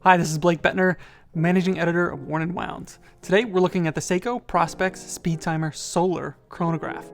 Hi, this is Blake Bettner, Managing Editor of Worn & Wound. Today we're looking at the Seiko Prospex Speedtimer Solar Chronograph.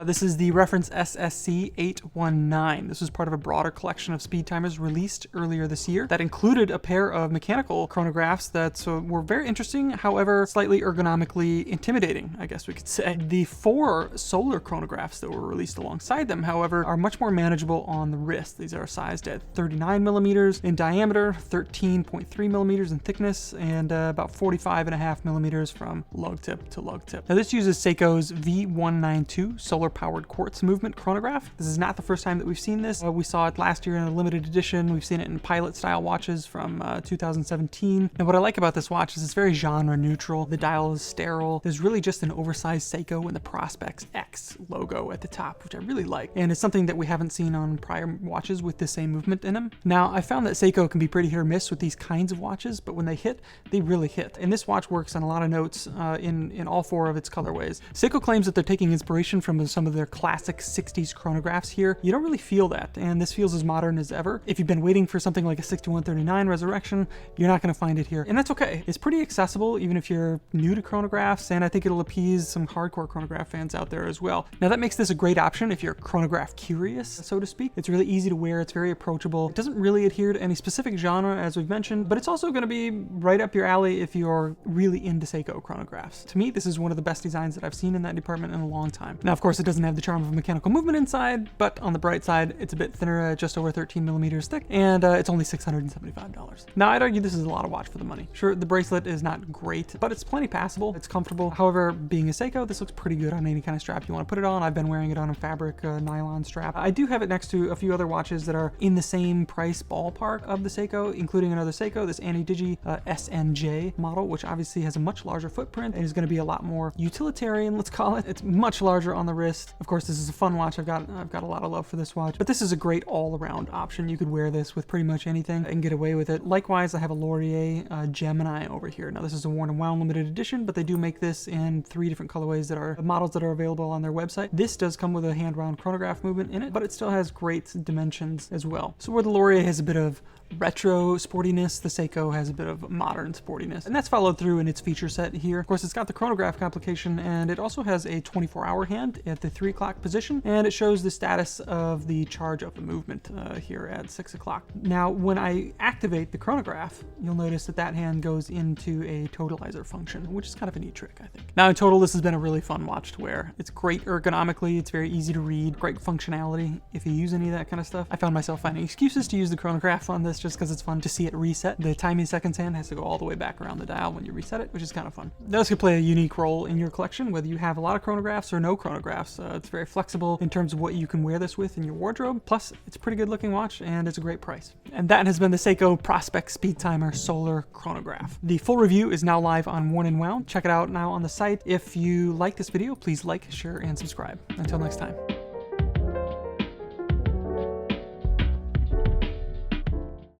This is the reference SSC819. This was part of a broader collection of speed timers released earlier this year that included a pair of mechanical chronographs that were very interesting, however, slightly ergonomically intimidating, I guess we could say. The 4 solar chronographs that were released alongside them, however, are much more manageable on the wrist. These are sized at 39 millimeters in diameter, 13.3 millimeters in thickness, and about 45.5 millimeters from lug tip to lug tip. Now this uses Seiko's V192 solar powered quartz movement chronograph. This is not the first time that we've seen this. We saw it last year in a limited edition. We've seen it in pilot style watches from 2017. And what I like about this watch is it's very genre neutral. The dial is sterile. There's really just an oversized Seiko and the Prospex X logo at the top, which I really like. And it's something that we haven't seen on prior watches with the same movement in them. Now, I found that Seiko can be pretty hit or miss with these kinds of watches, but when they hit, they really hit. And this watch works on a lot of notes in all 4 of its colorways. Seiko claims that they're taking inspiration from some of their classic 60s chronographs here. You don't really feel that, and this feels as modern as ever. If you've been waiting for something like a 6139 Resurrection, you're not going to find it here, and that's okay. It's pretty accessible even if you're new to chronographs, and I think it'll appease some hardcore chronograph fans out there as well. Now that makes this a great option if you're chronograph curious, so to speak. It's really easy to wear, it's very approachable. It doesn't really adhere to any specific genre, as we've mentioned, but it's also going to be right up your alley if you're really into Seiko chronographs. To me, this is one of the best designs that I've seen in that department in a long time. Now, of course, it doesn't have the charm of mechanical movement inside, but on the bright side, it's a bit thinner, just over 13 millimeters thick, and it's only $675. Now, I'd argue this is a lot of watch for the money. Sure, the bracelet is not great, but it's plenty passable. It's comfortable. However, being a Seiko, this looks pretty good on any kind of strap you want to put it on. I've been wearing it on a fabric nylon strap. I do have it next to a few other watches that are in the same price ballpark of the Seiko, including another Seiko, this Anti-Digi SNJ model, which obviously has a much larger footprint and is going to be a lot more utilitarian, let's call it. It's much larger on the wrist. Of course, this is a fun watch. I've got a lot of love for this watch, but this is a great all-around option. You could wear this with pretty much anything and get away with it. Likewise, I have a Laurier Gemini over here. Now, this is a Worn & Wound limited edition, but they do make this in 3 different colorways that are models that are available on their website. This does come with a hand-wound chronograph movement in it, but it still has great dimensions as well. So where the Laurier has a bit of retro sportiness, the Seiko has a bit of modern sportiness, and that's followed through in its feature set here. Of course, it's got the chronograph complication, and it also has a 24-hour hand at the 3 o'clock position, and it shows the status of the charge of the movement here at 6 o'clock. Now, when I activate the chronograph, you'll notice that that hand goes into a totalizer function, which is kind of a neat trick, I think. Now, in total, this has been a really fun watch to wear. It's great ergonomically, it's very easy to read, great functionality if you use any of that kind of stuff. I found myself finding excuses to use the chronograph on this just because it's fun to see it reset. The timing seconds hand has to go all the way back around the dial when you reset it, which is kind of fun. Now, this could play a unique role in your collection, whether you have a lot of chronographs or no chronographs. It's very flexible in terms of what you can wear this with in your wardrobe. Plus, it's a pretty good looking watch and it's a great price. And that has been the Seiko Prospex Speedtimer Solar Chronograph. The full review is now live on Worn & Wound. Check it out now on the site. If you like this video, please like, share, and subscribe. Until next time.